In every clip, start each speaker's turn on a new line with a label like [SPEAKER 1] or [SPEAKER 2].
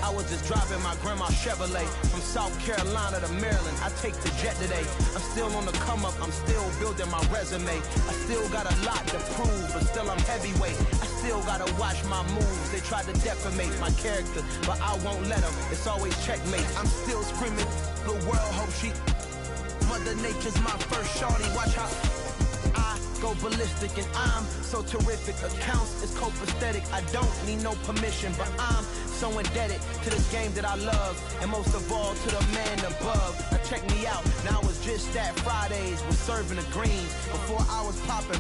[SPEAKER 1] I was just driving my grandma's Chevrolet from South Carolina to Maryland. I take the jet today. I'm still on the come up. I'm still building my resume. I still got a lot to prove, but still I'm heavyweight. I still gotta watch my moves. They tried to defamate my character, but I won't let them. It's always checkmate. I'm still screaming. The world hope she. Mother Nature's my first shorty. Watch how I go ballistic, and I'm so terrific. Accounts is copacetic. I don't need no permission, but I'm so indebted to this game that I love, and most of all to the man above. Now check me out. Now it's just that Fridays was serving the greens. Before I was popping,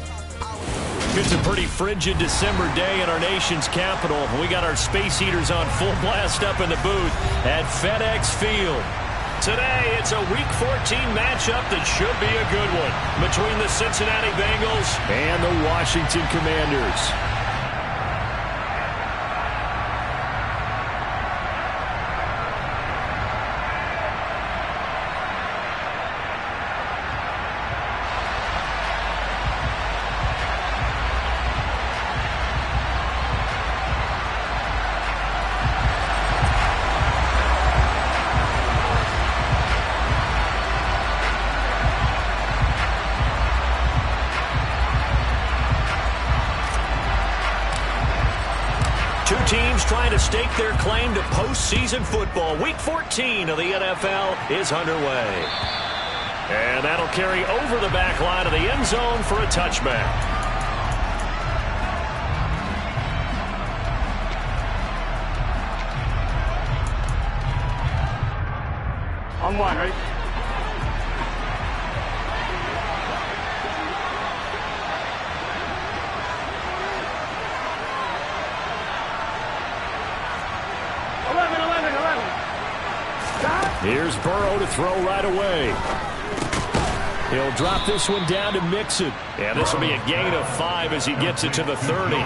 [SPEAKER 2] It's a pretty frigid December day in our nation's capital. We got our space heaters on full blast up in the booth at FedEx Field. Today, it's a Week 14 matchup that should be a good one between the Cincinnati Bengals and the Washington Commanders. Two teams trying to stake their claim to postseason football. Week 14 of the NFL is underway. And that'll carry over the back line of the end zone for a touchback.
[SPEAKER 3] On one, right?
[SPEAKER 2] Here's Burrow to throw right away. He'll drop this one down to Mixon. And this will be a gain of 5 as he gets it to the 30.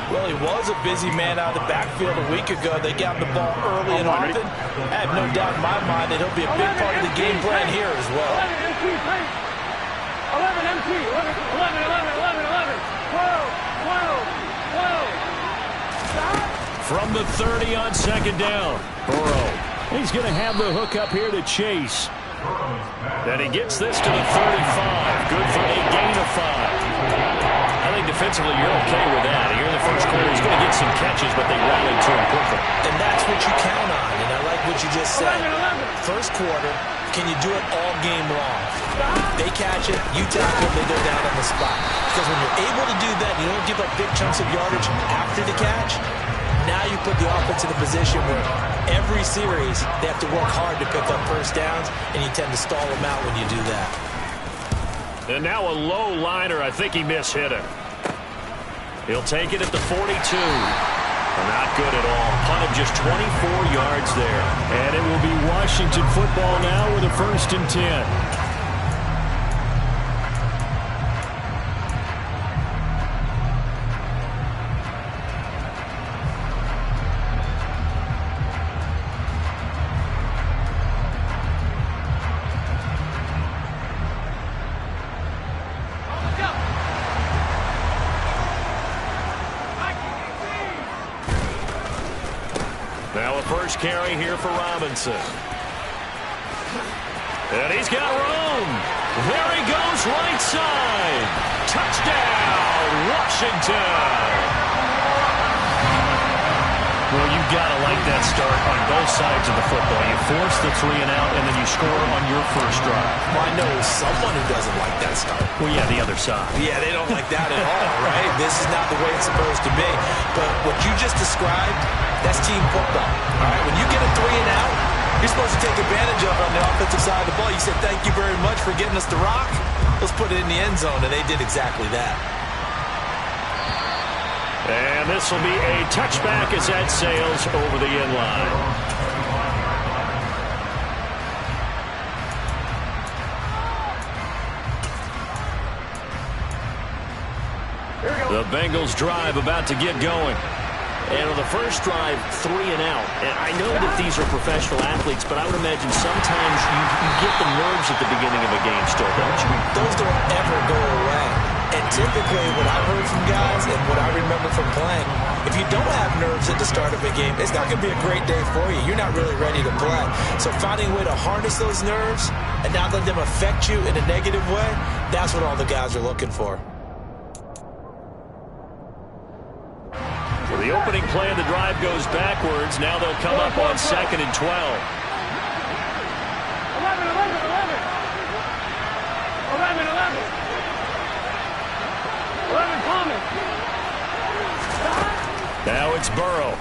[SPEAKER 4] Well, he was a busy man out of the backfield a week ago. They got him the ball early and often. I have no doubt in my mind that he'll be a big part of the game plan here as well.
[SPEAKER 3] 11 MT, 11, 12.
[SPEAKER 2] From the 30 on second down, Burrow. He's going to have the hook up here to Chase. And he gets this to the 35. Good for a gain of 5. I think defensively you're okay with that. Here in the first quarter, he's going to get some catches, but they rallied to him quickly.
[SPEAKER 4] And that's what you count on, and I like what you just said. First quarter, can you do it all game long? They catch it, you tackle them, they go down on the spot. Because when you're able to do that, you don't give up big chunks of yardage after the catch. Now you put the offense in a position where every series they have to work hard to pick up first downs, and you tend to stall them out when you do that.
[SPEAKER 2] And now a low liner. I think he mishit it. He'll take it at the 42. Not good at all. Punt of just 24 yards there. And it will be Washington football now with a 1st and 10. Now a first carry here for Robinson. And he's got room. There he goes right side. Touchdown, Washington. Well, you've got to like that start on both sides of the football. You force the 3 and out, and then you score on your first drive.
[SPEAKER 4] Well, I know someone who doesn't like that start.
[SPEAKER 2] Well, yeah, the other side.
[SPEAKER 4] Yeah, they don't like that at all, right? This is not the way it's supposed to be. But what you just described, that's team football. All right, when you get a 3 and out, you're supposed to take advantage of it on the offensive side of the ball. You said, thank you very much for getting us the rock. Let's put it in the end zone, and they did exactly that.
[SPEAKER 2] And this will be a touchback as that sails over the end line. The Bengals drive about to get going. And on the first drive, 3 and out. And I know that these are professional athletes, but I would imagine sometimes you get the nerves at the beginning of a game still, don't you?
[SPEAKER 4] Those don't ever go away. And typically, what I've heard from guys and what I remember from playing, if you don't have nerves at the start of a game, it's not going to be a great day for you. You're not really ready to play. So finding a way to harness those nerves and not let them affect you in a negative way, that's what all the guys are looking for.
[SPEAKER 2] Well, the opening play of the drive goes backwards. Now they'll come up on 2nd and 12.
[SPEAKER 3] 11 coming.
[SPEAKER 2] Now it's Burrow.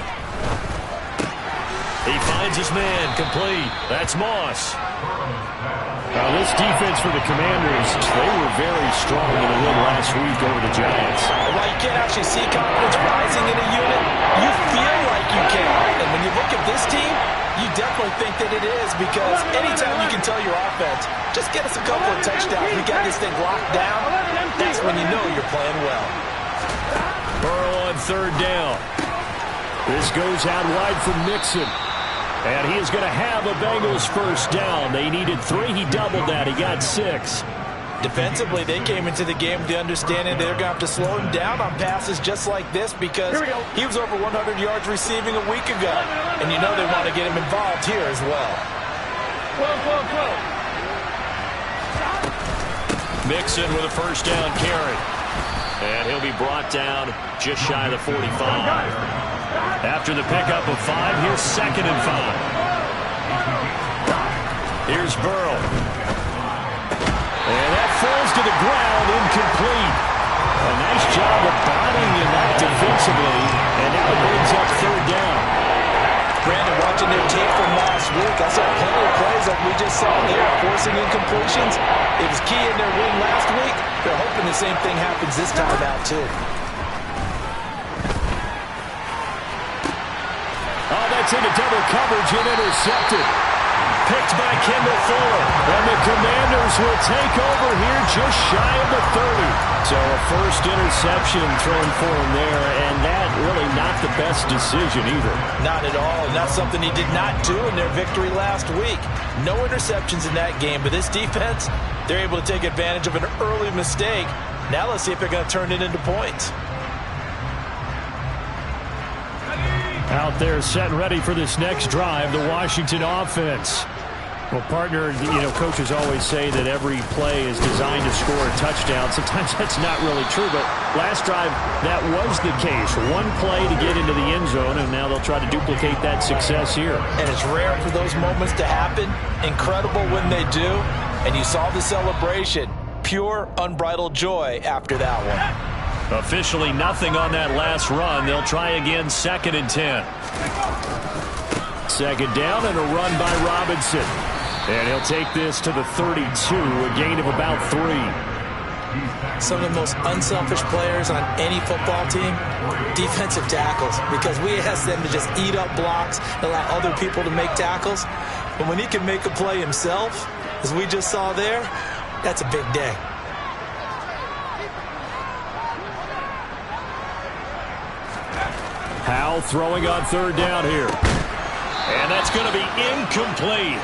[SPEAKER 2] He finds his man, complete. That's Moss.
[SPEAKER 5] Now this defense for the Commanders, they were very strong in the win last week over the Giants.
[SPEAKER 4] While you can't actually see confidence rising in a unit, you feel like you can. And when you look at this team, you definitely think that it is, because anytime you can tell your offense, just get us a couple of touchdowns, we got this thing locked down, that's when you know you're playing well.
[SPEAKER 2] Burrow on 3rd down.
[SPEAKER 5] This goes out wide from Mixon.
[SPEAKER 2] And he is going to have a Bengals 1st down. They needed 3. He doubled that. He got 6.
[SPEAKER 4] Defensively, they came into the game with the understanding they're going to have to slow him down on passes just like this, because he was over 100 yards receiving a week ago. And you know they want to get him involved here as well.
[SPEAKER 2] Mixon with a 1st down carry. And he'll be brought down just shy of the 45. After the pickup of 5, here's 2nd and 5. Here's Burrow. And that falls to the ground, incomplete. A nice job of bodying him up defensively, and now it brings up 3rd down.
[SPEAKER 4] Brandon, watching their tape from last week, I saw plenty of plays like we just saw there, forcing incompletions. It was key in their win last week. They're hoping the same thing happens this time out, too.
[SPEAKER 2] Oh, that's into double coverage and intercepted. Picked by Kendall Fuller. And the Commanders will take over here just shy of the 30. So a 1st interception thrown for him there, and that really not the best decision either.
[SPEAKER 4] Not at all, and that's something he did not do in their victory last week. No interceptions in that game, but this defense, they're able to take advantage of an early mistake. Now let's see if they're going to turn it into points.
[SPEAKER 5] Out there set and ready for this next drive, the Washington offense. Well, partner, coaches always say that every play is designed to score a touchdown. Sometimes that's not really true, but last drive, that was the case. One play to get into the end zone, and now they'll try to duplicate that success here.
[SPEAKER 4] And it's rare for those moments to happen. Incredible when they do. And you saw the celebration. Pure, unbridled joy after that one.
[SPEAKER 2] Officially nothing on that last run. They'll try again 2nd and 10.
[SPEAKER 5] 2nd down and a run by Robinson. And he'll take this to the 32, a gain of about 3.
[SPEAKER 4] Some of the most unselfish players on any football team, defensive tackles, because we ask them to just eat up blocks, allow other people to make tackles. But when he can make a play himself, as we just saw there, that's a big day.
[SPEAKER 2] Howell throwing on 3rd down here. And that's going to be incomplete.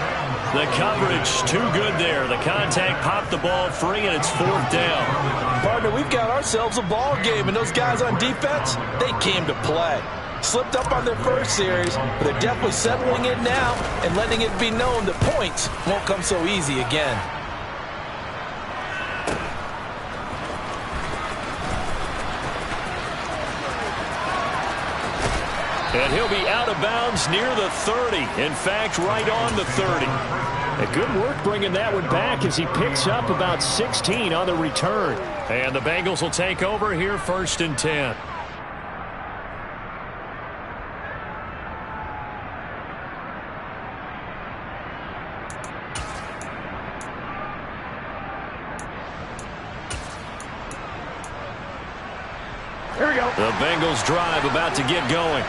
[SPEAKER 2] The coverage too good there. The contact popped the ball free, and it's 4th down.
[SPEAKER 4] Partner, we've got ourselves a ball game, and those guys on defense, they came to play. Slipped up on their first series, but they're definitely settling in now and letting it be known that points won't come so easy again.
[SPEAKER 2] And he'll be out of bounds near the 30. In fact, right on the 30.
[SPEAKER 5] A good work bringing that one back as he picks up about 16 on the return.
[SPEAKER 2] And the Bengals will take over here 1st and 10.
[SPEAKER 3] Here we go.
[SPEAKER 2] The Bengals drive about to get going.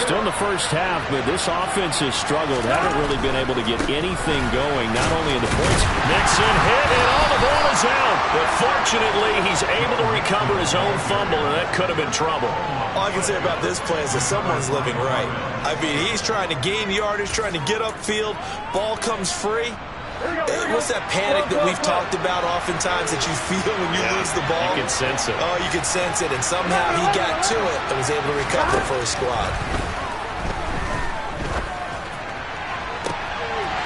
[SPEAKER 5] Still in the first half, but this offense has struggled. Haven't really been able to get anything going, not only in the points.
[SPEAKER 2] Mixon hit, and all the ball is out. But fortunately, he's able to recover his own fumble, and that could have been trouble.
[SPEAKER 4] All I can say about this play is that someone's living right. I mean, he's trying to gain yardage, trying to get upfield. Ball comes free. What's that panic that we've talked about oftentimes that you feel when you lose the ball?
[SPEAKER 2] You can sense it.
[SPEAKER 4] Oh, you can sense it, and somehow he got to it and was able to recover for his squad.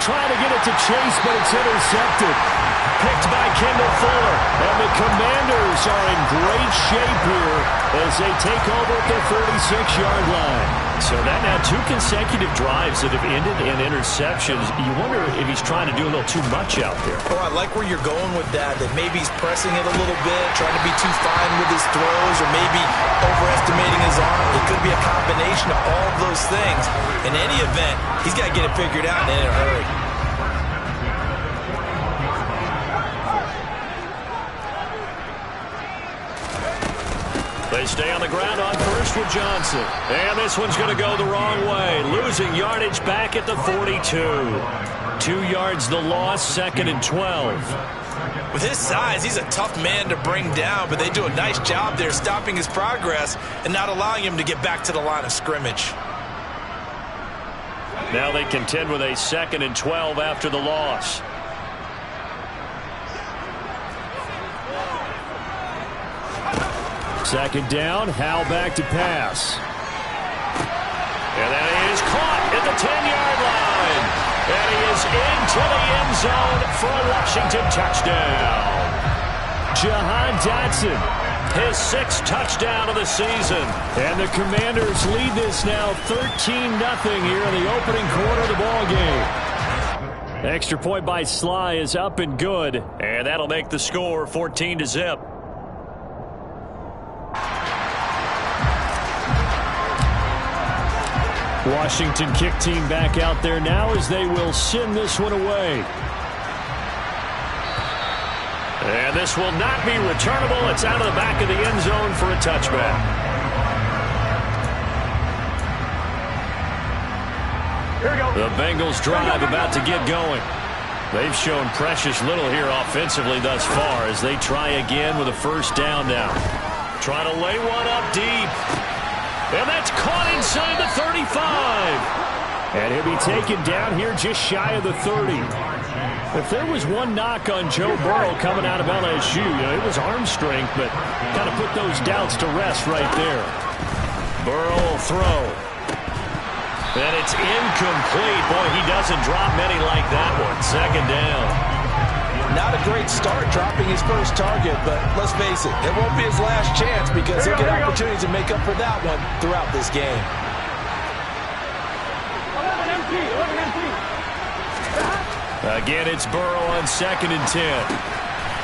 [SPEAKER 5] Trying to get it to Chase, but it's intercepted. Picked by Kendall Fuller. And the Commanders are in great shape here as they take over at their 46-yard line.
[SPEAKER 2] So that now 2 consecutive drives that have ended in interceptions. You wonder if he's trying to do a little too much out there.
[SPEAKER 4] Oh, I like where you're going with that maybe he's pressing it a little bit, trying to be too fine with his throws, or maybe overestimating his arm. It could be a combination of all of those things. In any event, he's got to get it figured out and in a hurry.
[SPEAKER 2] They stay on the ground on first with Johnson. And this one's going to go the wrong way. Losing yardage back at the 42. 2 yards the loss, 2nd and 12.
[SPEAKER 4] With his size, he's a tough man to bring down, but they do a nice job there stopping his progress and not allowing him to get back to the line of scrimmage.
[SPEAKER 2] Now they contend with a 2nd and 12 after the loss.
[SPEAKER 5] Second down, Howell back to pass.
[SPEAKER 2] And that is caught at the 10-yard line. And he is into the end zone for a Washington touchdown.
[SPEAKER 5] Jahan Dotson,
[SPEAKER 2] his 6th touchdown of the season.
[SPEAKER 5] And the Commanders lead this now 13-0 here in the opening quarter of the ball game. Extra point by Sly is up and good.
[SPEAKER 2] And that'll make the score 14-0.
[SPEAKER 5] Washington kick team back out there now as they will send this one away.
[SPEAKER 2] And this will not be returnable. It's out of the back of the end zone for a touchback.
[SPEAKER 3] Here we go.
[SPEAKER 2] The Bengals drive about to get going. They've shown precious little here offensively thus far as they try again with a first down now. Trying to lay one up deep. And that's caught inside the 35.
[SPEAKER 5] And he'll be taken down here just shy of the 30. If there was one knock on Joe Burrow coming out of LSU, it was arm strength, but kind of put those doubts to rest right there.
[SPEAKER 2] Burrow will throw. And it's incomplete. Boy, he doesn't drop many like that one. Second down.
[SPEAKER 4] Not a great start dropping his first target, but let's face it, it won't be his last chance because he'll get opportunities to make up for that one throughout this game.
[SPEAKER 3] 11 empty.
[SPEAKER 2] Again, it's Burrow on 2nd and 10.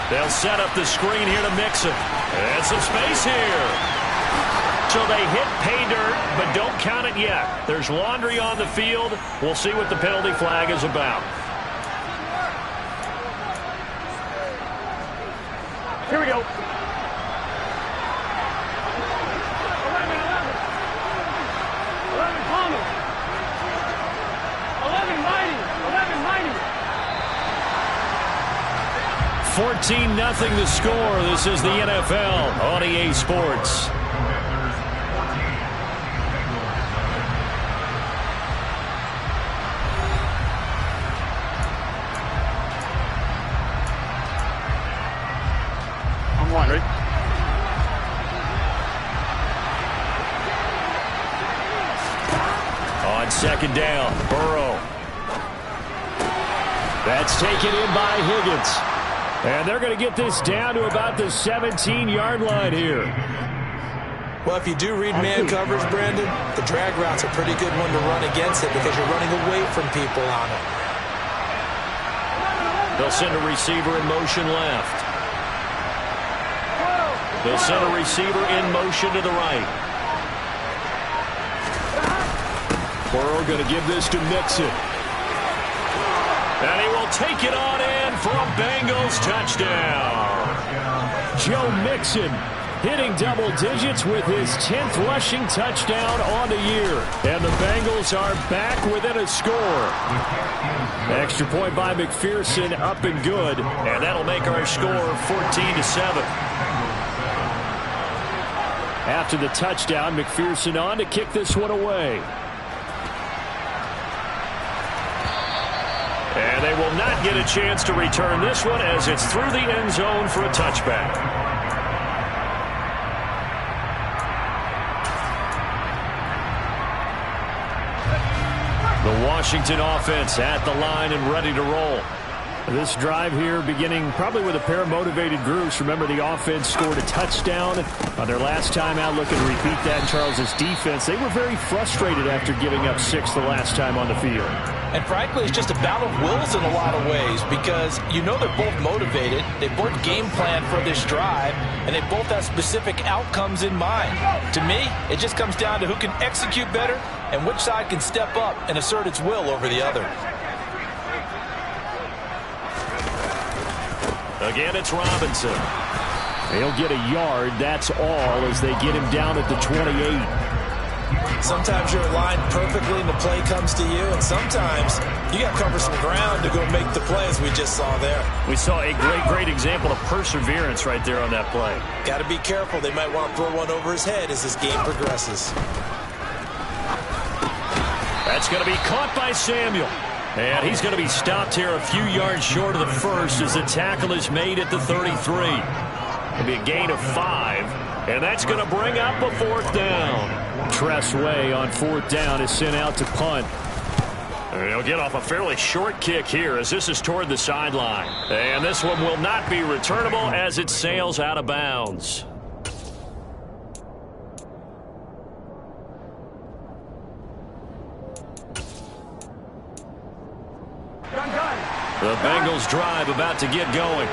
[SPEAKER 2] They'll set up the screen here to mix it. And some space here. So they hit pay dirt, but don't count it yet. There's laundry on the field. We'll see what the penalty flag is about.
[SPEAKER 3] Here we go. 11, 11. 11 Palmer. 11 mighty. 11 mighty.
[SPEAKER 2] 14-0 the score. This is the NFL on EA Sports. On 2nd down, Burrow.
[SPEAKER 5] That's taken in by Higgins. And they're going to get this down to about the 17-yard line here.
[SPEAKER 4] Well, if you do read man coverage, Brandon, the drag route's a pretty good one to run against it because you're running away from people on it.
[SPEAKER 2] They'll send a receiver in motion left. They'll send a receiver in motion to the right.
[SPEAKER 5] Burrow going to give this to Mixon.
[SPEAKER 2] And he will take it on in for a Bengals touchdown.
[SPEAKER 5] Joe Mixon hitting double digits with his 10th rushing touchdown on the year. And the Bengals are back within a score. Extra point by McPherson, up and good.
[SPEAKER 2] And that'll make our score 14-7.
[SPEAKER 5] After the touchdown, McPherson on to kick this one away.
[SPEAKER 2] And they they will not get a chance to return this one as it's through the end zone for a touchback. The Washington offense at the line and ready to roll. This drive here beginning probably with a pair of motivated groups. Remember, the offense scored a touchdown on their last time out. Looking to repeat that in Charles' defense. They were very frustrated after giving up 6 the last time on the field.
[SPEAKER 4] And frankly, it's just a battle of wills in a lot of ways because you know they're both motivated. They both game plan for this drive, and they both have specific outcomes in mind. To me, it just comes down to who can execute better and which side can step up and assert its will over the other.
[SPEAKER 2] Again, it's Robinson.
[SPEAKER 5] They'll get a yard, that's all, as they get him down at the 28.
[SPEAKER 4] Sometimes you're aligned perfectly and the play comes to you, and sometimes you got to cover some ground to go make the play, as we just saw there.
[SPEAKER 2] We saw a great example of perseverance right there on that play.
[SPEAKER 4] Got to be careful. They might want to throw one over his head as this game progresses.
[SPEAKER 2] That's going to be caught by Samuel. And he's going to be stopped here a few yards short of the first as the tackle is made at the 33. It'll be a gain of 5, and that's going to bring up a 4th down.
[SPEAKER 5] Tress Way on 4th down is sent out to punt.
[SPEAKER 2] He'll get off a fairly short kick here as this is toward the sideline. And this one will not be returnable as it sails out of bounds. The Bengals drive about to get going.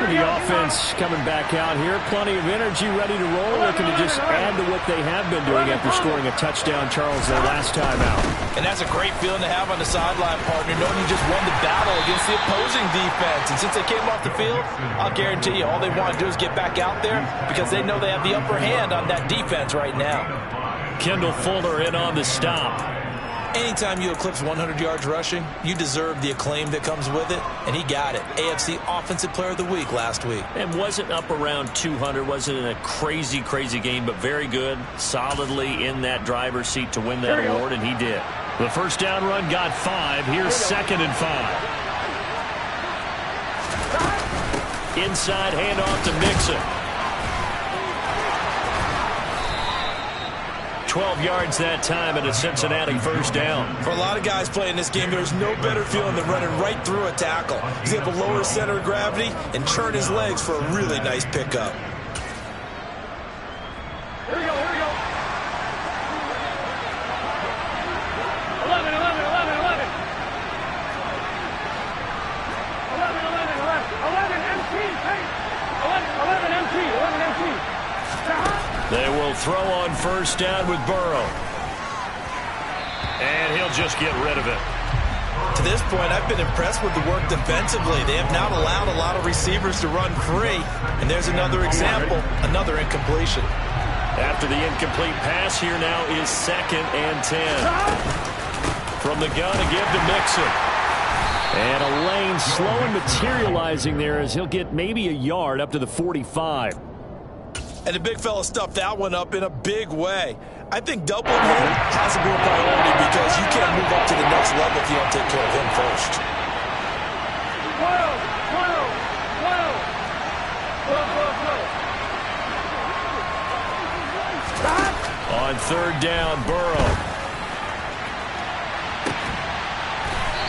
[SPEAKER 5] The offense coming back out here. Plenty of energy, ready to roll. Looking to just add to what they have been doing after scoring a touchdown, Charles, their last time out.
[SPEAKER 4] And that's a great feeling to have on the sideline, partner, knowing you just won the battle against the opposing defense. And since they came off the field, I'll guarantee you all they want to do is get back out there because they know they have the upper hand on that defense right now.
[SPEAKER 2] Kendall Fuller in on the stop.
[SPEAKER 4] Anytime you eclipse 100 yards rushing, you deserve the acclaim that comes with it, and he got it. AFC Offensive Player of the Week last week.
[SPEAKER 2] And wasn't up around 200, wasn't in a crazy game, but very good, solidly in that driver's seat to win that award, and he did. The first down run got 5. Here's 2nd and 5. Inside handoff to Mixon. 12 yards that time and a Cincinnati first down.
[SPEAKER 4] For a lot of guys playing this game, there's no better feeling than running right through a tackle. He's able to lower his center of gravity and churn his legs for a really nice pickup.
[SPEAKER 3] Here we go. 11, empty.
[SPEAKER 2] They will throw on first down with Burrow. And he'll just get rid of it.
[SPEAKER 4] To this point, I've been impressed with the work defensively. They have not allowed a lot of receivers to run free. And there's another example, another incompletion.
[SPEAKER 2] After the incomplete pass, here now is 2nd and 10. From the gun again to Mixon.
[SPEAKER 5] And a lane slow and materializing there as he'll get maybe a yard up to the 45.
[SPEAKER 4] And the big fella stuffed that one up in a big way. I think doubling him has to be a priority because you can't move up to the next level if you don't take care of him first.
[SPEAKER 2] On 3rd down, Burrow.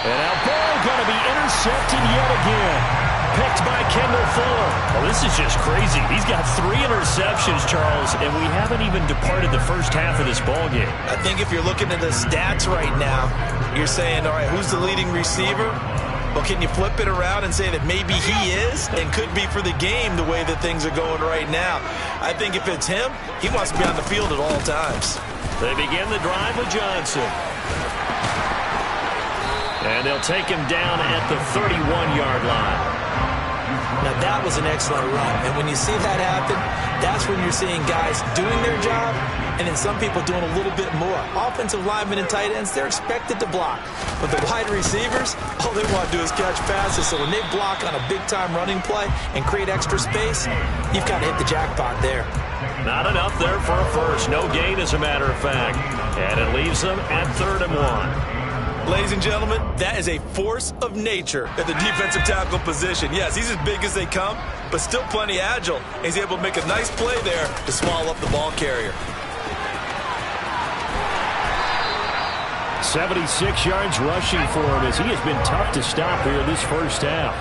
[SPEAKER 2] And now Burrow going to be intercepted yet again. Picked by Kendall Fuller. Oh, this is just crazy. He's got 3 interceptions, Charles, and we haven't even departed the first half of this ballgame.
[SPEAKER 4] I think if you're looking at the stats right now, you're saying, all right, who's the leading receiver? Well, can you flip it around and say that maybe he is and could be for the game the way that things are going right now? I think if it's him, he wants to be on the field at all times.
[SPEAKER 2] They begin the drive with Johnson. And they'll take him down at the 31-yard line.
[SPEAKER 4] Now, that was an excellent run. And when you see that happen, that's when you're seeing guys doing their job and then some people doing a little bit more. Offensive linemen and tight ends, they're expected to block. But the wide receivers, all they want to do is catch passes. So when they block on a big-time running play and create extra space, you've got to hit the jackpot there.
[SPEAKER 2] Not enough there for a first. No gain, as a matter of fact. And it leaves them at 3rd and 1.
[SPEAKER 4] Ladies and gentlemen, that is a force of nature at the defensive tackle position. Yes, he's as big as they come, but still plenty agile. He's able to make a nice play there to swallow up the ball carrier.
[SPEAKER 5] 76 yards rushing for him as he has been tough to stop here this first half.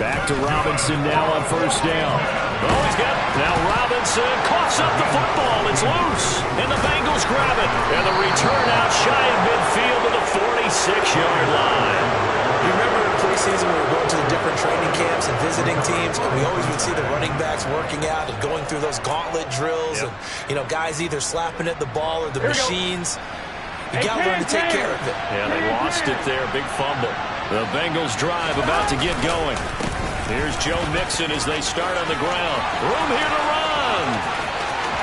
[SPEAKER 5] Back to Robinson now on first down. Oh, he's got it. Now Robinson coughs up the football. It's loose. And the Bengals grab it. And the return out shy of midfield to the 46-yard line.
[SPEAKER 4] You remember in preseason we were going to the different training camps and visiting teams, and we always would see the running backs working out and going through those gauntlet drills.
[SPEAKER 2] Yep.
[SPEAKER 4] And, guys either slapping at the ball or the machines. You got to learn to take care of it.
[SPEAKER 2] Yeah, they lost it there. Big fumble. The Bengals drive about to get going. Here's Joe Mixon as they start on the ground. Room here to run.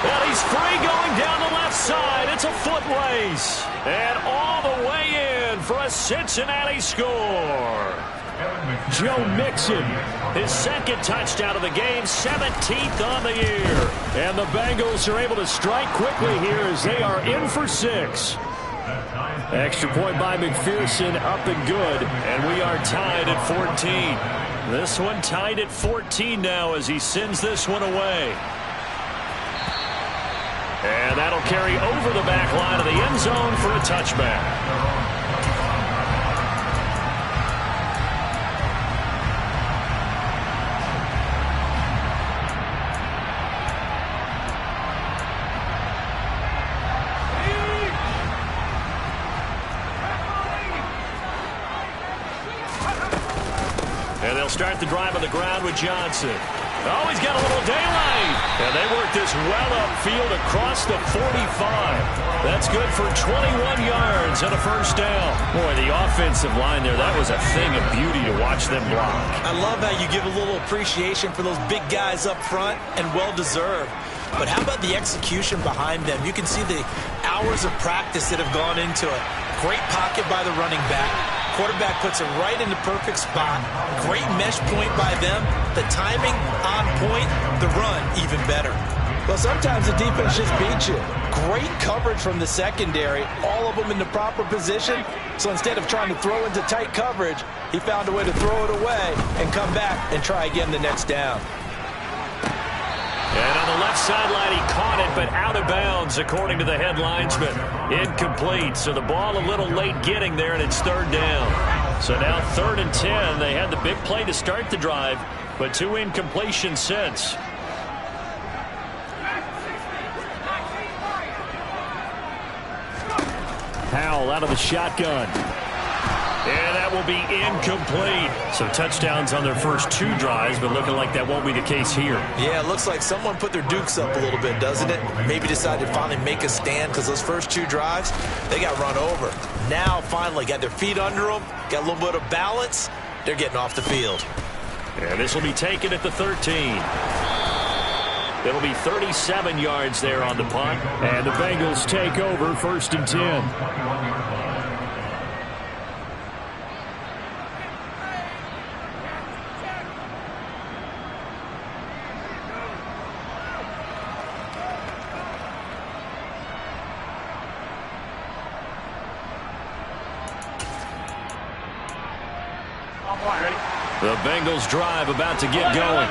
[SPEAKER 2] And he's free going down the left side. It's a foot race. And all the way in for a Cincinnati score. Joe Mixon, his second touchdown of the game, 17th on the year. And the Bengals are able to strike quickly here as they are in for 6. Extra point by McPherson, up and good. And we are tied at 14. This one tied at 14 now as he sends this one away. And that'll carry over the back line of the end zone for a touchback. And they'll start the drive on the ground with Johnson. Oh, he's got a little daylight. And they work this well upfield across the 45. That's good for 21 yards and a first down. Boy, the offensive line there, that was a thing of beauty to watch them block.
[SPEAKER 4] I love how you give a little appreciation for those big guys up front, and well-deserved. But how about the execution behind them? You can see the hours of practice that have gone into it. Great pocket by the running back. Quarterback puts it right in the perfect spot. Great mesh point by them. The timing on point. The run even better. Well, sometimes the defense just beats you. Great coverage from the secondary. All of them in the proper position. So instead of trying to throw into tight coverage, he found a way to throw it away and come back and try again the next down.
[SPEAKER 2] And on the left sideline, he caught it, but out of bounds, according to the head linesman. Incomplete, so the ball a little late getting there, and it's third down. So now 3rd and 10. They had the big play to start the drive, but 2 incompletions since.
[SPEAKER 5] Howell out of the shotgun.
[SPEAKER 2] And that will be incomplete. So touchdowns on their first 2 drives, but looking like that won't be the case here.
[SPEAKER 4] Yeah, it looks like someone put their dukes up a little bit, doesn't it? Maybe decided to finally make a stand because those first 2 drives, they got run over. Now, finally, got their feet under them, got a little bit of balance. They're getting off the field.
[SPEAKER 2] And this will be taken at the 13. It'll be 37 yards there on the punt.
[SPEAKER 5] And the Bengals take over 1st and 10.
[SPEAKER 2] The Bengals drive about to get going.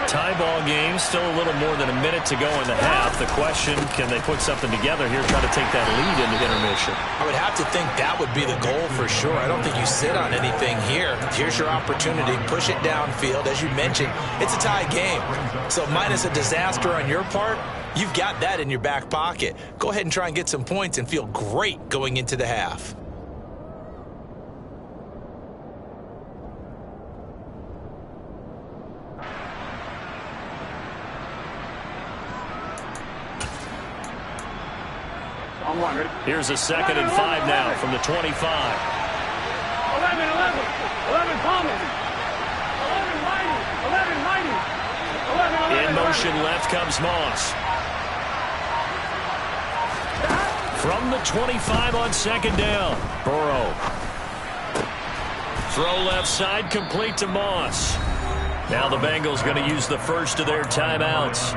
[SPEAKER 2] Tie ball game, still a little more than a minute to go in the half. The question, can they put something together here, try to take that lead into intermission?
[SPEAKER 4] I would have to think that would be the goal for sure. I don't think you sit on anything here. Here's your opportunity. Push it downfield. As you mentioned, it's a tie game. So minus a disaster on your part, you've got that in your back pocket. Go ahead and try and get some points and feel great going into the half.
[SPEAKER 2] Here's a 2nd and 5 now from the 25.
[SPEAKER 3] 11, Palmer. 11,
[SPEAKER 2] In motion left comes Moss. From the 25 on 2nd down. Burrow. Throw left side, complete to Moss. Now the Bengals going to use the first of their timeouts.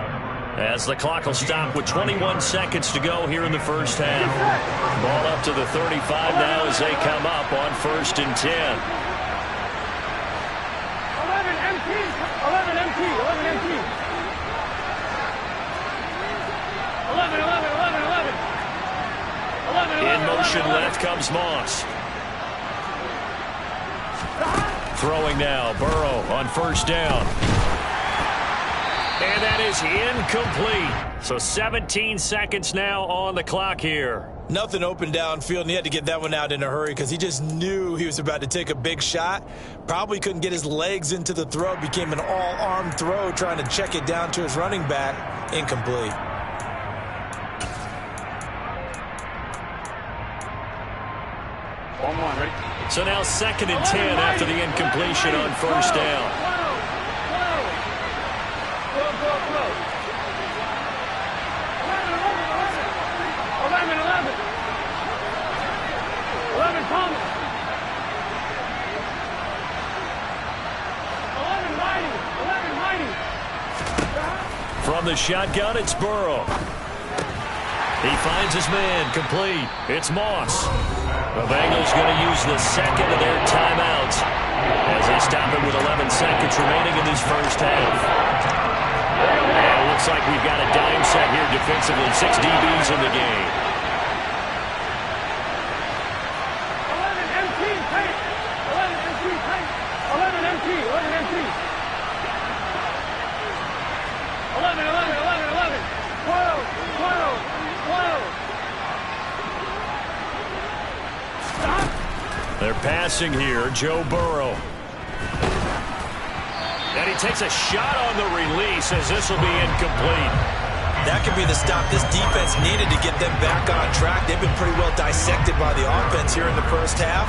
[SPEAKER 2] As the clock will stop with 21 seconds to go here in the first half. Ball up to the 35 now as they come up on 1st and 10.
[SPEAKER 3] 11 MT. 11 MT. 11 MT. 11, 11, 11, 11. 11, 11,
[SPEAKER 2] In motion 11. Left comes Moss. Throwing now, Burrow on 1st down. And that is incomplete. So 17 seconds now on the clock here.
[SPEAKER 4] Nothing open downfield, and he had to get that one out in a hurry because he just knew he was about to take a big shot. Probably couldn't get his legs into the throw. Became an all-arm throw trying to check it down to his running back. Incomplete.
[SPEAKER 3] Ready?
[SPEAKER 2] So now 2nd and 10 after the incompletion on 1st down.
[SPEAKER 3] 11 Thomas. 11 Mighty.
[SPEAKER 2] From the shotgun, it's Burrow. He finds his man, complete. It's Moss. The Bengals going to use the 2nd of their timeouts as they stop it with 11 seconds remaining in this first half. And it looks like we've got a dime set here defensively. 6 DBs in the game.
[SPEAKER 3] 11 MT. 11 MT. 11 MT. 11 MT. 11, 11, 11, 11. 12, 12, 12.
[SPEAKER 2] They're passing here, Joe Burrow. And he takes a shot on the release as this will be incomplete.
[SPEAKER 4] That could be the stop this defense needed to get them back on track. They've been pretty well dissected by the offense here in the first half.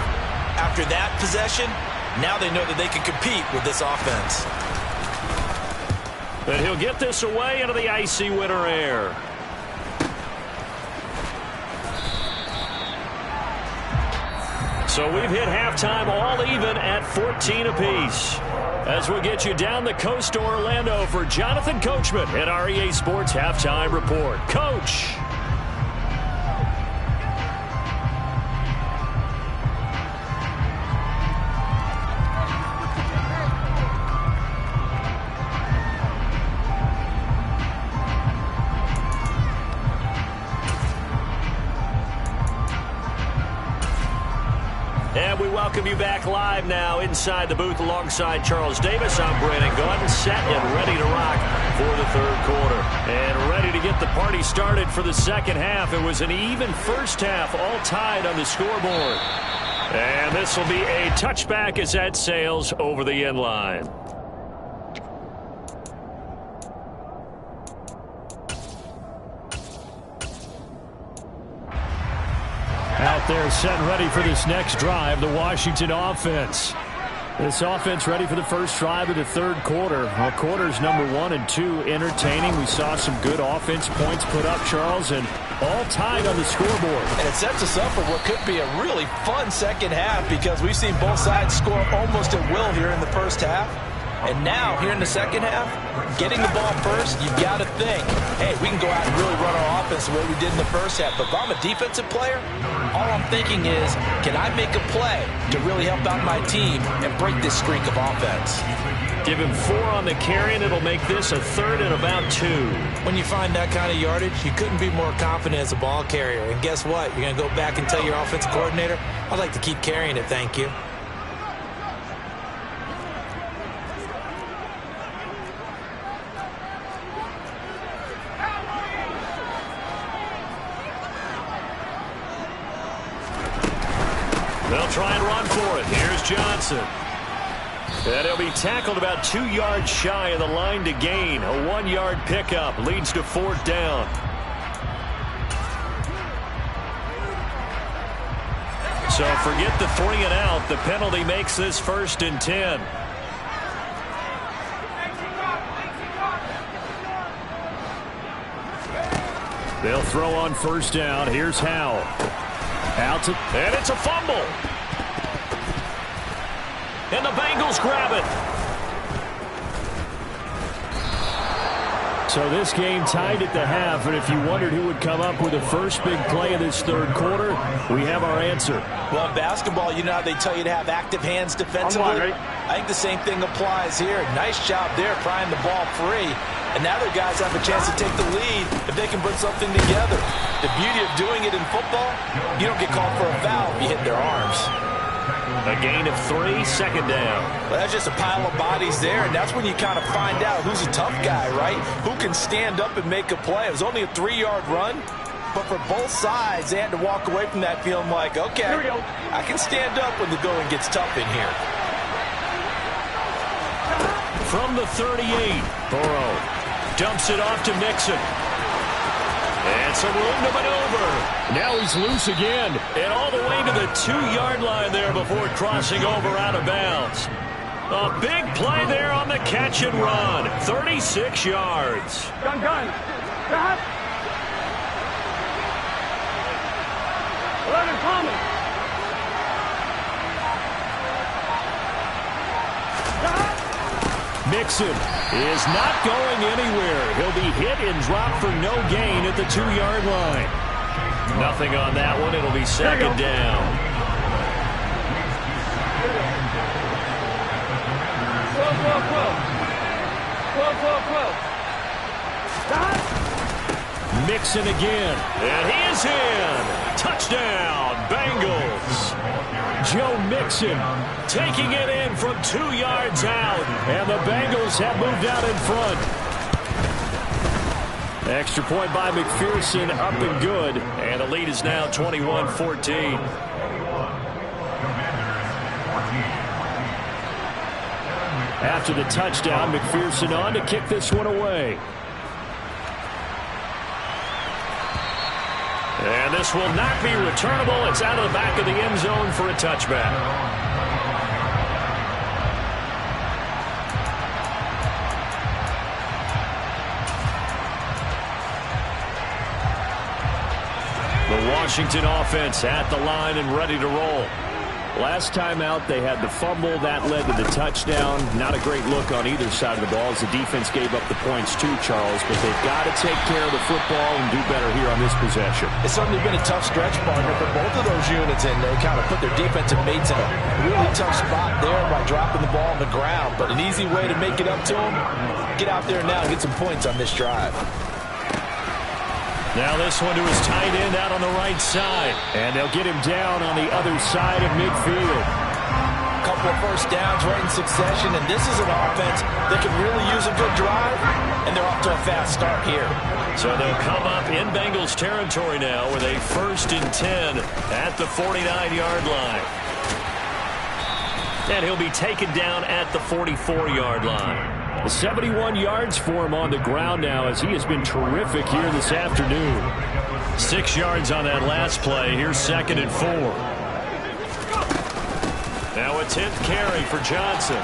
[SPEAKER 4] After that possession, now they know that they can compete with this offense.
[SPEAKER 2] And he'll get this away into the icy winter air. So we've hit halftime all even at 14 apiece. As we get you down the coast to Orlando for Jonathan Coachman at our EA Sports Halftime Report. Coach. And we welcome you back live now inside the booth alongside Charles Davis. I'm Brandon Gordon, set and ready to rock for the 3rd quarter. And ready to get the party started for the 2nd half. It was an even first half, all tied on the scoreboard. And this will be a touchback as that sails over the end line.
[SPEAKER 5] Out there set and ready for this next drive, the Washington offense. This offense ready for the first drive of the 3rd quarter. Well, quarters number 1 and 2 entertaining. We saw some good offense points put up, Charles, and all tied on the scoreboard.
[SPEAKER 4] And it sets us up for what could be a really fun 2nd half because we've seen both sides score almost at will here in the first half. And now, here in the 2nd half, getting the ball first, you've got to think, hey, we can go out and really run our offense the way we did in the first half. But if I'm a defensive player, all I'm thinking is, can I make a play to really help out my team and break this streak of offense?
[SPEAKER 2] Give him 4 on the carry, and it'll make this a 3rd and about 2.
[SPEAKER 4] When you find that kind of yardage, you couldn't be more confident as a ball carrier. And guess what? You're going to go back and tell your offensive coordinator, I'd like to keep carrying it, thank you.
[SPEAKER 2] They'll try and run for it. Here's Johnson. And he'll be tackled about 2 yards shy of the line to gain. A 1-yard pickup leads to 4th down. So forget the 3 and out. The penalty makes this 1st and 10.
[SPEAKER 5] They'll throw on 1st down. Here's Howell. Out to,
[SPEAKER 2] and it's a fumble. And the Bengals grab it.
[SPEAKER 5] So this game tied at the half, and if you wondered who would come up with the first big play of this third quarter, we have our answer.
[SPEAKER 4] Well, in basketball, you know how they tell you to have active hands defensively? I think the same thing applies here. Nice job there prying the ball free. And now their guys have a chance to take the lead if they can put something together. The beauty of doing it in football, you don't get called for a foul if you hit their arms.
[SPEAKER 2] A gain of 3, second down.
[SPEAKER 4] Well, that's just a pile of bodies there, and that's when you kind of find out who's a tough guy, right? Who can stand up and make a play. It was only a 3-yard run, but for both sides, they had to walk away from that feeling like, okay, I can stand up when the going gets tough in here.
[SPEAKER 2] From the 38, Burrow dumps it off to Mixon. And some room to maneuver. Now he's loose again. And all the way to the 2-yard line there before crossing over out of bounds. A big play there on the catch and run. 36 yards.
[SPEAKER 3] Gun. Stop. 11 coming.
[SPEAKER 5] Mixon is not going anywhere. He'll be hit and dropped for no gain at the 2-yard line.
[SPEAKER 2] Nothing on that one. It'll be second down.
[SPEAKER 3] Stop.
[SPEAKER 5] Mixon again.
[SPEAKER 2] And he is in. Touchdown, Bengals.
[SPEAKER 5] Joe Mixon taking it in from 2 yards out. And the Bengals have moved out in front. Extra point by McPherson, up and good.
[SPEAKER 2] And the lead is now 21-14.
[SPEAKER 5] After the touchdown, McPherson on to kick this one away.
[SPEAKER 2] And this will not be returnable. It's out of the back of the end zone for a touchback. The Washington offense at the line and ready to roll.
[SPEAKER 5] Last time out, they had the fumble. That led to the touchdown. Not a great look on either side of the ball as the defense gave up the points too, Charles. But they've got to take care of the football and do better here on this possession.
[SPEAKER 4] It's certainly been a tough stretch, partner, for both of those units, and they kind of put their defensive mates in a really tough spot there by dropping the ball on the ground. But an easy way to make it up to them, get out there now and get some points on this drive.
[SPEAKER 2] Now this one to his tight end out on the right side.
[SPEAKER 5] And they'll get him down on the other side of midfield.
[SPEAKER 4] A couple of first downs right in succession, and this is an offense that can really use a good drive, and they're off to a fast start here.
[SPEAKER 2] So they'll come up in Bengals territory now with a 1st and 10 at the 49-yard line. And he'll be taken down at the 44-yard line.
[SPEAKER 5] 71 yards for him on the ground now as he has been terrific here this afternoon.
[SPEAKER 2] 6 yards on that last play. Here's 2nd and 4. Now a 10th carry for Johnson.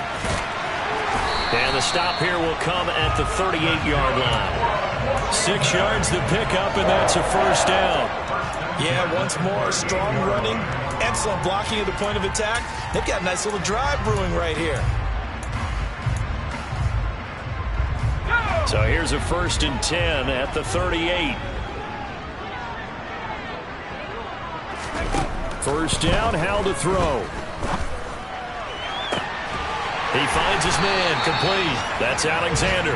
[SPEAKER 2] And the stop here will come at the 38-yard line. 6 yards to pick up, and that's a first down.
[SPEAKER 4] Yeah, once more, strong running, excellent blocking at the point of attack. They've got a nice little drive brewing right here.
[SPEAKER 2] So here's a 1st and 10 at the 38.
[SPEAKER 5] First down, Howell to throw.
[SPEAKER 2] He finds his man, complete. That's Alexander.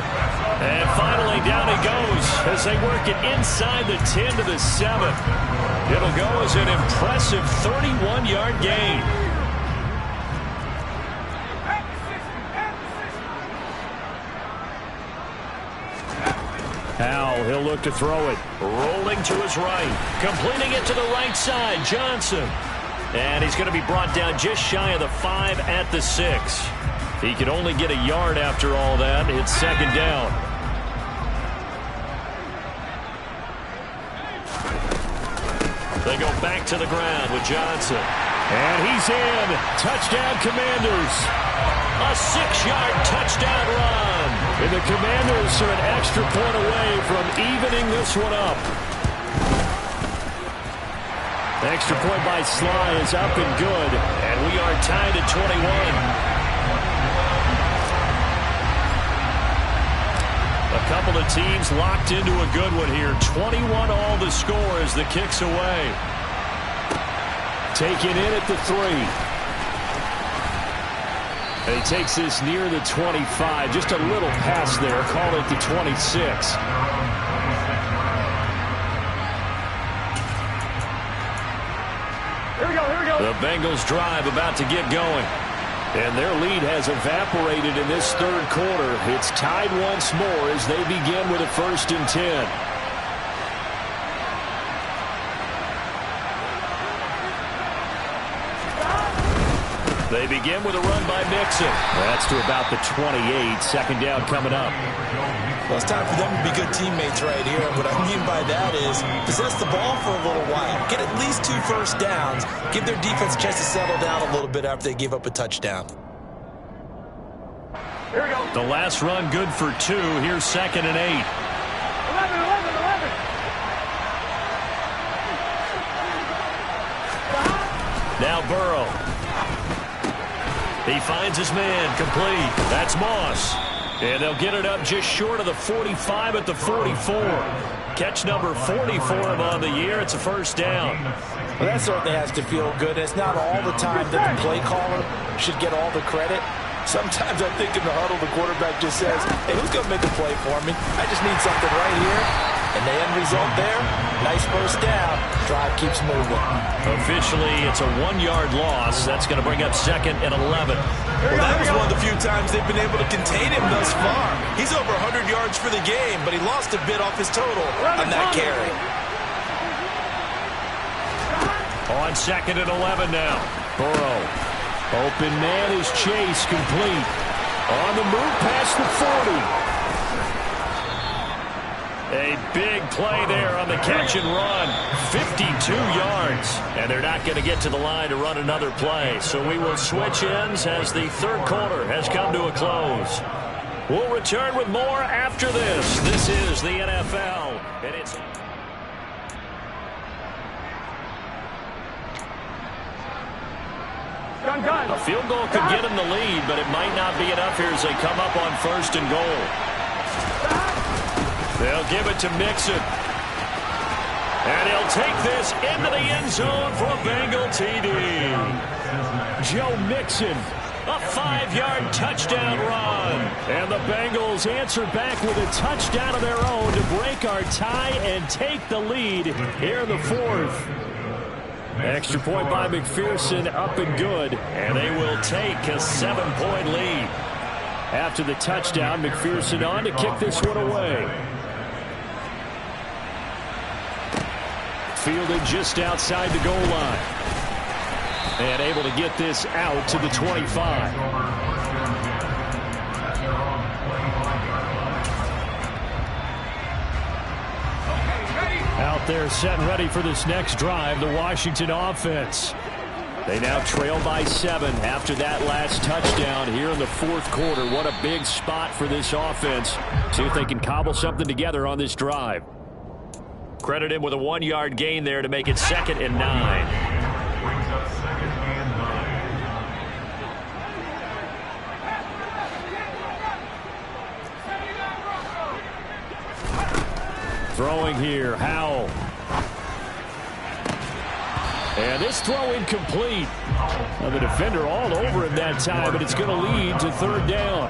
[SPEAKER 2] And finally down he goes as they work it inside the 10 to the 7. It'll go as an impressive 31-yard gain.
[SPEAKER 5] Howell, he'll look to throw it.
[SPEAKER 2] Rolling to his right. Completing it to the right side, Johnson. And he's going to be brought down just shy of the 5 at the 6. He could only get a yard after all that. It's 2nd down. They go back to the ground with Johnson.
[SPEAKER 5] And he's in. Touchdown, Commanders.
[SPEAKER 2] A 6-yard touchdown run.
[SPEAKER 5] And the Commanders are an extra point away from evening this one up. The extra point by Sly is up and good.
[SPEAKER 2] And we are tied at 21. A couple of teams locked into a good one here. 21 all the score as the kick's away.
[SPEAKER 5] Taken in at the 3. And he takes this near the 25. Just a little pass there. Call it the 26.
[SPEAKER 3] Here we go.
[SPEAKER 2] The Bengals drive about to get going.
[SPEAKER 5] And their lead has evaporated in this third quarter. It's tied once more as they begin with a 1st and 10.
[SPEAKER 2] They begin with a run by Mixon.
[SPEAKER 5] That's to about the 28. 2nd down coming up.
[SPEAKER 4] Well, it's time for them to be good teammates right here. What I mean by that is possess the ball for a little while. Get at least 2 first downs. Give their defense a chance to settle down a little bit after they give up a touchdown.
[SPEAKER 3] Here we go.
[SPEAKER 2] The last run good for 2. Here's 2nd and 8.
[SPEAKER 3] 11.
[SPEAKER 2] Now Burrow. He finds his man, complete. That's Moss. And they'll get it up just short of the 45 at the 44. Catch number 40 for him on the year. It's a 1st down.
[SPEAKER 4] Well, that certainly has to feel good. It's not all the time that the play caller should get all the credit. Sometimes I think in the huddle, the quarterback just says, hey, who's going to make a play for me? I just need something right here. And the end result there, nice 1st down. Drive keeps moving.
[SPEAKER 2] Officially, it's a 1-yard loss. That's going to bring up 2nd and 11.
[SPEAKER 4] Well, that was one of the few times they've been able to contain him thus far. He's over 100 yards for the game, but he lost a bit off his total on that carry.
[SPEAKER 2] On 2nd and 11 now.
[SPEAKER 5] Burrow. Open man is Chase, complete. On the move past the 40.
[SPEAKER 2] A big play there on the catch and run. 52 yards. And they're not going to get to the line to run another play. So we will switch ends as the 3rd quarter has come to a close. We'll return with more after this. This is the NFL. And it's...
[SPEAKER 3] Gun.
[SPEAKER 2] A field goal could get them the lead, but it might not be enough here as they come up on 1st and goal. They'll give it to Mixon. And he'll take this into the end zone for a Bengal TD.
[SPEAKER 5] Joe Mixon.
[SPEAKER 2] A 5-yard touchdown run.
[SPEAKER 5] And the Bengals answer back with a touchdown of their own to break our tie and take the lead here in the 4th. Extra point by McPherson, up and good.
[SPEAKER 2] And they will take a 7-point lead.
[SPEAKER 5] After the touchdown, McPherson on to kick this one away. Fielded just outside the goal line. And able to get this out to the 25. Out there set and ready for this next drive, the Washington offense. They now trail by 7 after that last touchdown here in the 4th quarter. What a big spot for this offense. See if they can cobble something together on this drive.
[SPEAKER 2] Credit him with a 1-yard gain there to make it 2nd and 9.
[SPEAKER 5] Throwing here, Howell. And this throw incomplete. Now the defender all over him that time, but it's going to lead to 3rd down.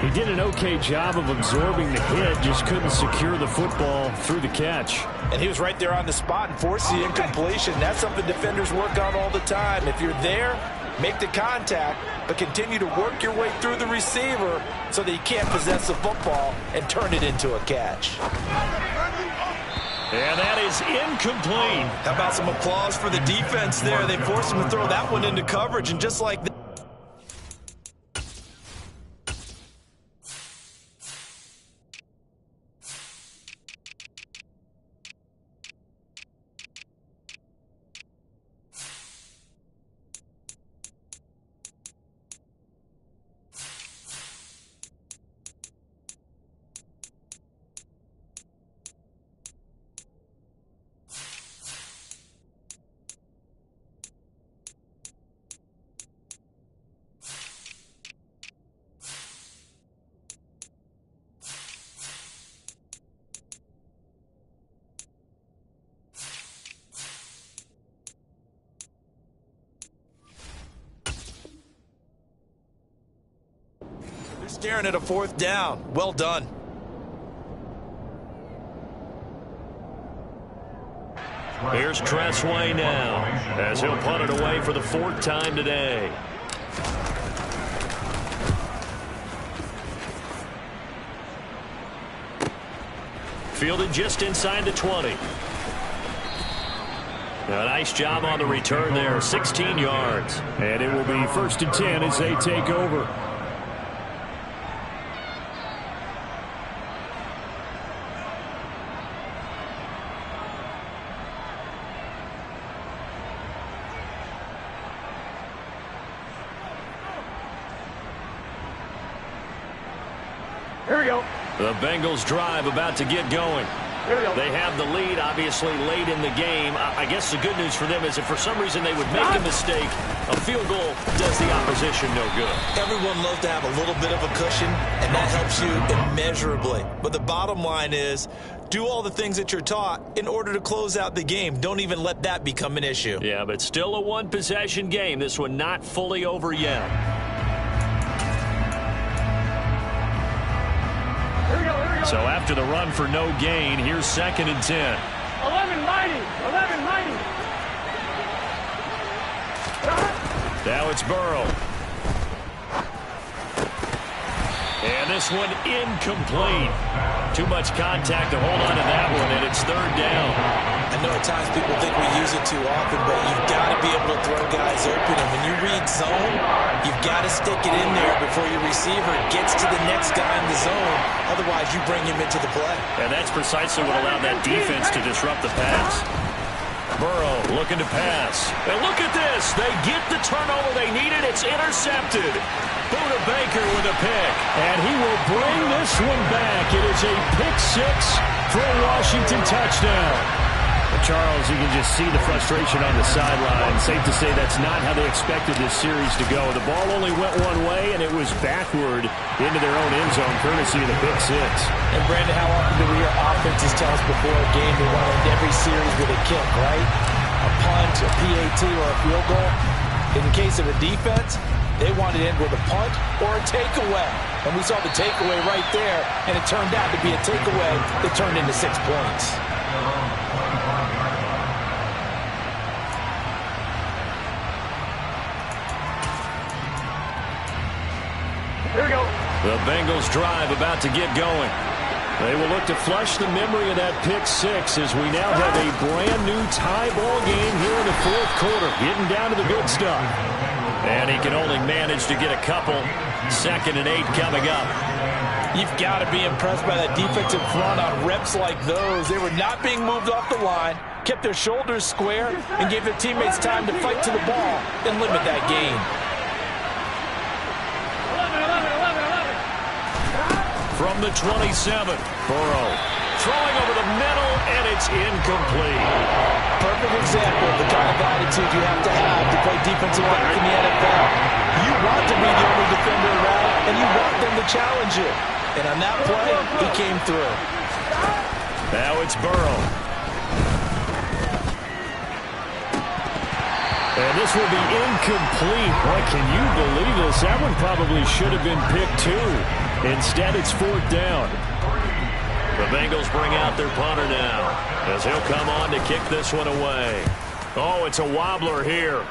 [SPEAKER 5] He did an okay job of absorbing the hit, just couldn't secure the football through the catch.
[SPEAKER 4] And he was right there on the spot and forced the incompletion. That's something defenders work on all the time. If you're there, make the contact, but continue to work your way through the receiver so that you can't possess the football and turn it into a catch.
[SPEAKER 2] And that is incomplete.
[SPEAKER 4] How about some applause for the defense there? They forced him to throw that one into coverage, and just like that, staring at a fourth down. Well done.
[SPEAKER 2] Here's Tressway now as he'll punt it away for the fourth time today. Fielded just inside the 20. A nice job on the return there, 16 yards.
[SPEAKER 5] And it will be 1st and 10 as they take over.
[SPEAKER 3] Here we go.
[SPEAKER 2] The Bengals drive about to get going. They have the lead, obviously, late in the game. I guess the good news for them is if for some reason they would make a mistake, a field goal does the opposition no good.
[SPEAKER 4] Everyone loves to have a little bit of a cushion, and that helps you immeasurably. But the bottom line is, do all the things that you're taught in order to close out the game. Don't even let that become an issue.
[SPEAKER 2] Yeah, but still a one-possession game. This one not fully over yet. So after the run for no gain, here's 2nd and 10.
[SPEAKER 3] 11 mighty. 11 mighty.
[SPEAKER 2] Now it's Burrow. And this one incomplete. Too much contact to hold on to that one, and it's 3rd down.
[SPEAKER 4] I know at times people think we use it too often, but you've got to be able to throw guys open. And when you read zone, you've got to stick it in there before your receiver gets to the next guy in the zone. Otherwise, you bring him into the play.
[SPEAKER 2] And that's precisely what allowed that defense to disrupt the pass. Burrow looking to pass. And look at this. They get the turnover they needed. It's intercepted. Buda Baker with a pick.
[SPEAKER 5] And he will bring this one back. It is a pick 6 for a Washington touchdown. Charles, you can just see the frustration on the sideline. Safe to say that's not how they expected this series to go. The ball only went one way, and it was backward into their own end zone, courtesy of the pick 6.
[SPEAKER 4] And, Brandon, how often do we hear offenses tell us before a game they want to end every series with a kick, right? A punt, a PAT, or a field goal. In the case of a defense, they want to end with a punt or a takeaway. And we saw the takeaway right there, and it turned out to be a takeaway that turned into 6 points.
[SPEAKER 3] Here we go.
[SPEAKER 2] The Bengals drive about to get going. They will look to flush the memory of that pick 6 as we now have a brand new tie ball game here in the 4th quarter, getting down to the good stuff. And he can only manage to get a couple. 2nd and 8 coming up.
[SPEAKER 4] You've got to be impressed by that defensive front on reps like those. They were not being moved off the line, kept their shoulders square, and gave their teammates time to fight to the ball and limit that gain.
[SPEAKER 3] 11.
[SPEAKER 2] From the 27, Burrow throwing over the middle, and it's incomplete.
[SPEAKER 4] Perfect example of the kind of attitude you have to play defensive back in the NFL. You want to be the only defender around, and you want them to challenge you. And on that play, he came through.
[SPEAKER 2] Now it's Burrow. And this will be incomplete. Boy, can you believe this? That one probably should have been picked 2. Instead, it's 4th down. The Bengals bring out their punter now as he'll come on to kick this one away. Oh, it's a wobbler here.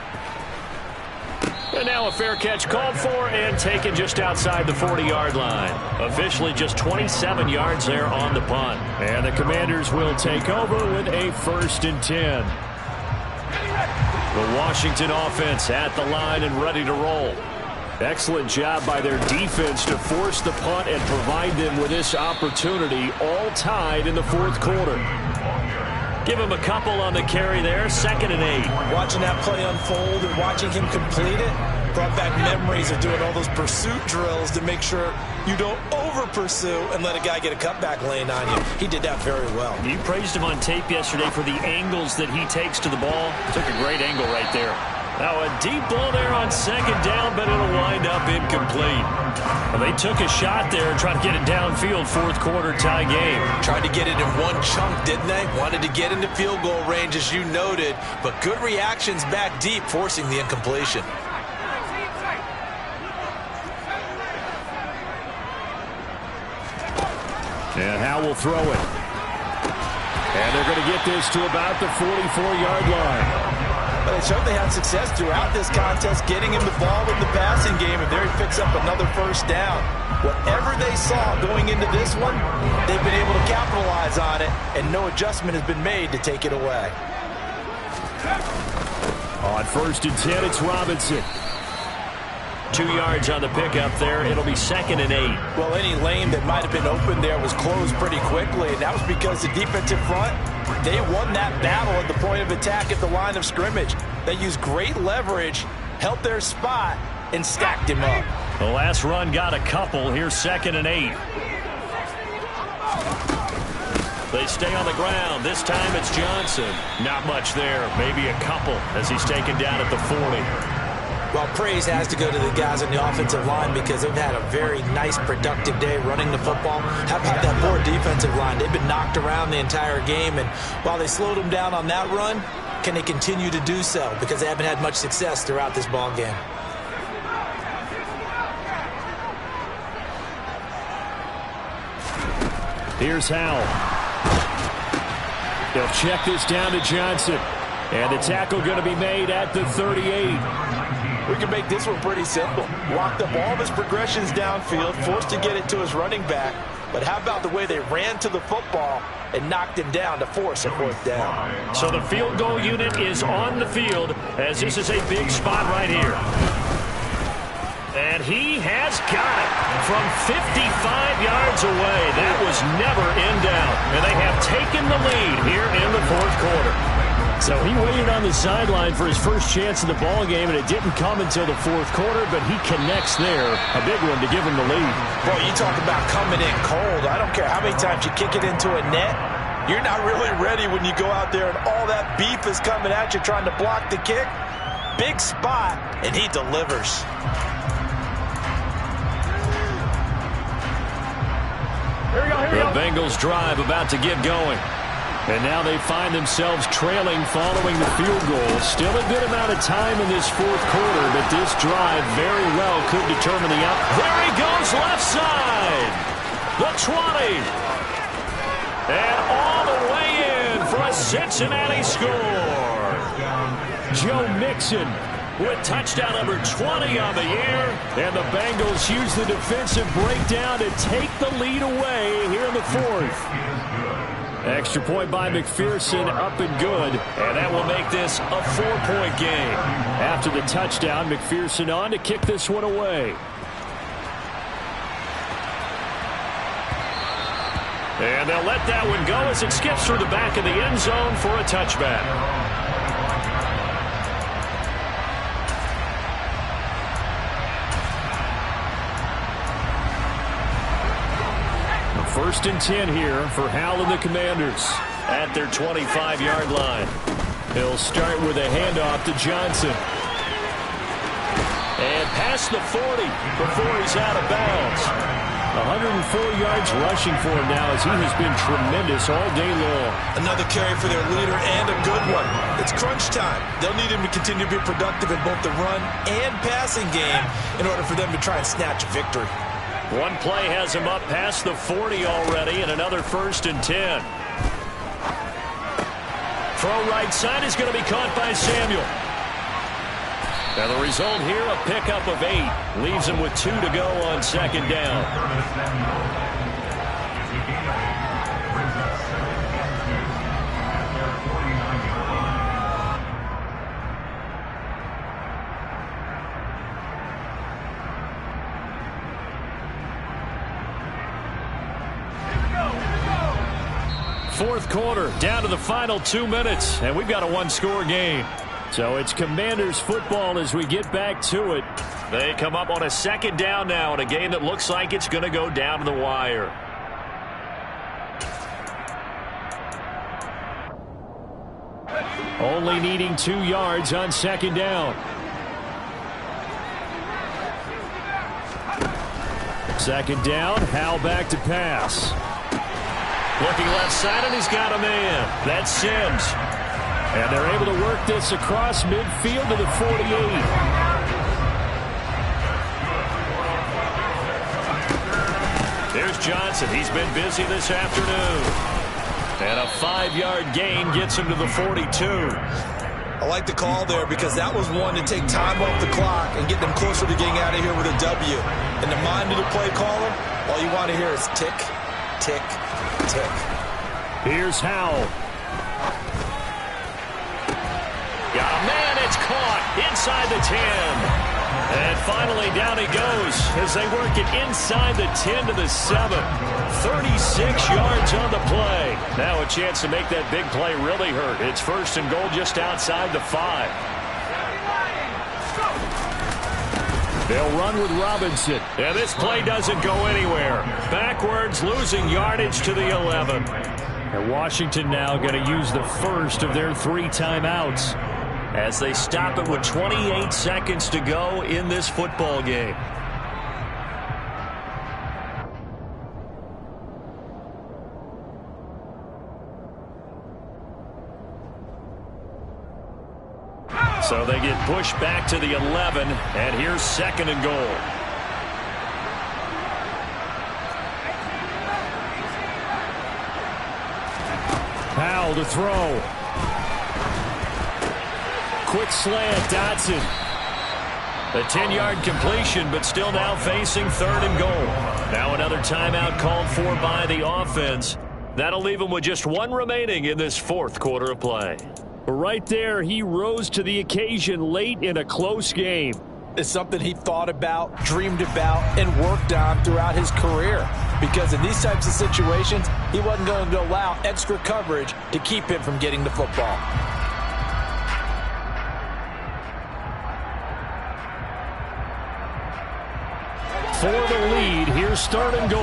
[SPEAKER 2] And now a fair catch called for and taken just outside the 40-yard line. Officially just 27 yards there on the punt. And the Commanders will take over with a 1st and 10. The Washington offense at the line and ready to roll. Excellent job by their defense to force the punt and provide them with this opportunity, all tied in the 4th quarter. Give him a couple on the carry there, 2nd and 8.
[SPEAKER 4] Watching that play unfold and watching him complete it brought back memories of doing all those pursuit drills to make sure you don't over-pursue and let a guy get a cutback lane on you. He did that very well.
[SPEAKER 2] You praised him on tape yesterday for the angles that he takes to the ball. Took a great angle right there. Now a deep ball there on 2nd down, but it'll wind up incomplete. Well, they took a shot there and tried to get it downfield, 4th quarter tie game.
[SPEAKER 4] Tried to get it in one chunk, didn't they? Wanted to get into field goal range, as you noted, but good reactions back deep, forcing the incompletion.
[SPEAKER 5] And Howell will throw it. And they're going to get this to about the 44-yard line.
[SPEAKER 4] But they certainly had success throughout this contest, getting him the ball in the passing game, and there he picks up another first down. Whatever they saw going into this one, they've been able to capitalize on it, and no adjustment has been made to take it away.
[SPEAKER 5] On 1st and 10, it's Robinson.
[SPEAKER 2] 2 yards on the pickup there. It'll be 2nd and 8.
[SPEAKER 4] Well, any lane that might have been open there was closed pretty quickly, and that was because the defensive front, they won that battle at the point of attack at the line of scrimmage. They used great leverage, held their spot, and stacked him up.
[SPEAKER 2] The last run got a couple. Here's 2nd and 8. They stay on the ground. This time it's Johnson. Not much there. Maybe a couple as he's taken down at the 40.
[SPEAKER 4] Well, praise has to go to the guys on the offensive line because they've had a very nice, productive day running the football. How about that poor defensive line? They've been knocked around the entire game, and while they slowed them down on that run, can they continue to do so? Because they haven't had much success throughout this ball game.
[SPEAKER 5] Here's Howell. They'll check this down to Johnson. And the tackle going to be made at the 38.
[SPEAKER 4] We can make this one pretty simple. Locked up all of his progressions downfield, forced to get it to his running back. But how about the way they ran to the football and knocked him down to force a 4th down?
[SPEAKER 2] So the field goal unit is on the field as this is a big spot right here. And he has got it from 55 yards away. That was never in doubt. And they have taken the lead here in the 4th quarter.
[SPEAKER 5] So he waited on the sideline for his first chance in the ball game, and it didn't come until the 4th quarter, but he connects there. A big one to give him the lead.
[SPEAKER 4] Boy, you talk about coming in cold. I don't care how many times you kick it into a net. You're not really ready when you go out there and all that beef is coming at you trying to block the kick. Big spot, and he delivers.
[SPEAKER 2] The Bengals drive about to get going.
[SPEAKER 5] And now they find themselves trailing following the field goal. Still a good amount of time in this 4th quarter, but this drive very well could determine the outcome.
[SPEAKER 2] There he goes, left side. The 20. And all the way in for a Cincinnati score.
[SPEAKER 5] Joe Mixon with touchdown number 20 on the year. And the Bengals use the defensive breakdown to take the lead away here in the 4th. Extra point by McPherson, up and good.
[SPEAKER 2] And that will make this a 4-point game.
[SPEAKER 5] After the touchdown, McPherson on to kick this one away.
[SPEAKER 2] And they'll let that one go as it skips through the back of the end zone for a touchback.
[SPEAKER 5] 1st and 10 here for Howell and the Commanders.
[SPEAKER 2] At their 25-yard line.
[SPEAKER 5] He'll start with a handoff to Johnson.
[SPEAKER 2] And past the 40 before he's out of bounds.
[SPEAKER 5] 104 yards rushing for him now as he has been tremendous all day long.
[SPEAKER 4] Another carry for their leader and a good one. It's crunch time. They'll need him to continue to be productive in both the run and passing game in order for them to try and snatch a victory.
[SPEAKER 2] One play has him up past the 40 already, and another 1st and 10. Throw right side is going to be caught by Samuel. And the result here, a pickup of 8. Leaves him with 2 to go on 2nd down. Fourth quarter, down to the final 2 minutes, and we've got a one-score game.
[SPEAKER 5] So it's Commanders football as we get back to it.
[SPEAKER 2] They come up on a 2nd down now in a game that looks like it's going to go down to the wire.
[SPEAKER 5] Only needing 2 yards on 2nd down. 2nd down, Howell back to pass.
[SPEAKER 2] Looking left side, and he's got a man. That's Sims.
[SPEAKER 5] And they're able to work this across midfield to the 48.
[SPEAKER 2] Here's Johnson. He's been busy this afternoon. And a 5-yard gain gets him to the 42.
[SPEAKER 4] I like the call there because that was one to take time off the clock and get them closer to getting out of here with a W. In the mind of the play caller, all you want to hear is tick, tick, tick.
[SPEAKER 5] Here's Howell.
[SPEAKER 2] Got a man, it's caught inside the 10. And finally down he goes as they work it inside the 10 to the 7. 36 yards on the play. Now a chance to make that big play really hurt. It's first and goal just outside the 5. They'll run with Robinson. And this play doesn't go anywhere. Backwards, losing yardage to the 11.
[SPEAKER 5] And Washington now going to use the first of their 3 timeouts
[SPEAKER 2] as they stop it with 28 seconds to go in this football game. So they get pushed back to the 11, and here's second and goal.
[SPEAKER 5] Howell to throw. Quick slant, Dotson.
[SPEAKER 2] A 10-yard completion, but still now facing third and goal. Now another timeout called for by the offense. That'll leave them with just 1 remaining in this fourth quarter of play.
[SPEAKER 5] Right there, he rose to the occasion late in a close game.
[SPEAKER 4] It's something he thought about, dreamed about, and worked on throughout his career. Because in these types of situations, he wasn't going to allow extra coverage to keep him from getting the football.
[SPEAKER 5] For the lead, here's third and goal.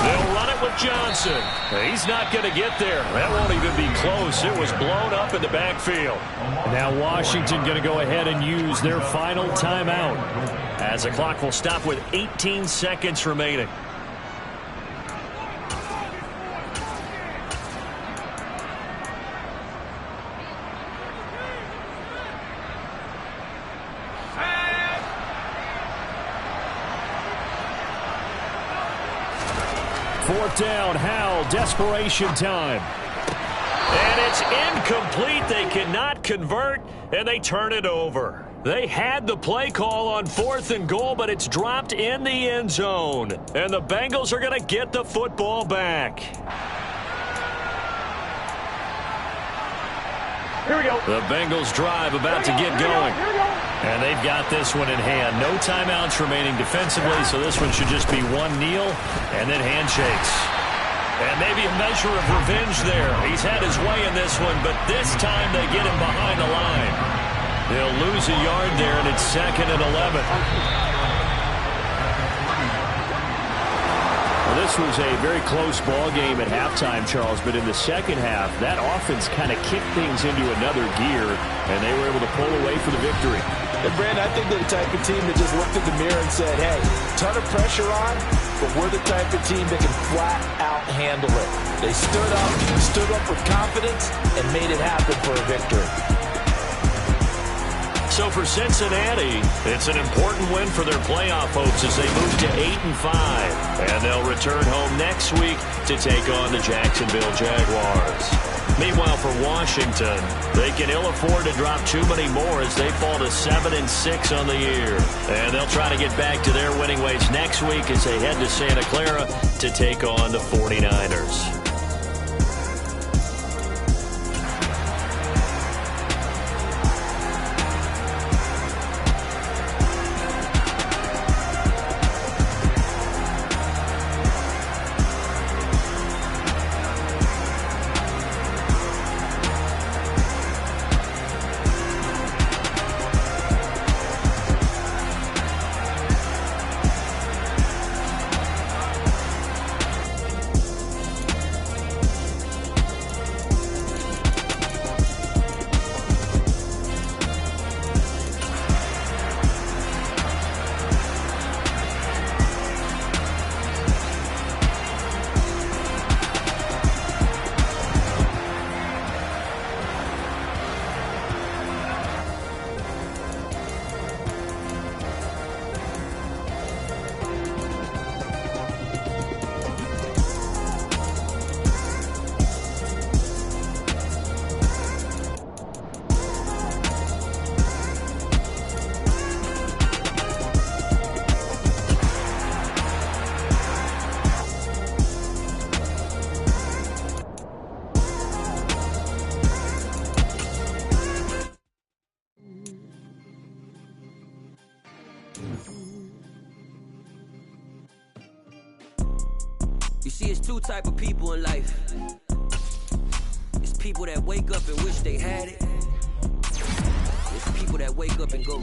[SPEAKER 2] They'll run it with Johnson. He's not going to get there. That won't even be close. It was blown up in the backfield.
[SPEAKER 5] Now Washington going to go ahead and use their final timeout,
[SPEAKER 2] as the clock will stop with 18 seconds remaining.
[SPEAKER 5] Fourth down, Howell, desperation time.
[SPEAKER 2] And it's incomplete. They cannot convert, and they turn it over. They had the play call on fourth and goal, but it's dropped in the end zone. And the Bengals are going to get the football back.
[SPEAKER 3] Here we go.
[SPEAKER 2] The Bengals drive about to get going. And they've got this one in hand. No timeouts remaining defensively, so this one should just be one kneel and then handshakes. And maybe a measure of revenge there. He's had his way in this one, but this time they get him behind the line. They'll lose a yard there, and it's second and 11.
[SPEAKER 5] Well, this was a very close ball game at halftime, Charles, but in the second half, that offense kind of kicked things into another gear, and they were able to pull away for the victory.
[SPEAKER 4] And Brandon, I think they're the type of team that just looked at the mirror and said, hey, ton of pressure on, but we're the type of team that can flat out handle it. They stood up with confidence, and made it happen for a victory.
[SPEAKER 2] So for Cincinnati, it's an important win for their playoff hopes as they move to 8-5. And they'll return home next week to take on the Jacksonville Jaguars. Meanwhile, for Washington, they can ill afford to drop too many more as they fall to 7-6 on the year. And they'll try to get back to their winning ways next week as they head to Santa Clara to take on the 49ers.
[SPEAKER 6] You see, it's two type of people in life. It's people that wake up and wish they had it. It's people that wake up and go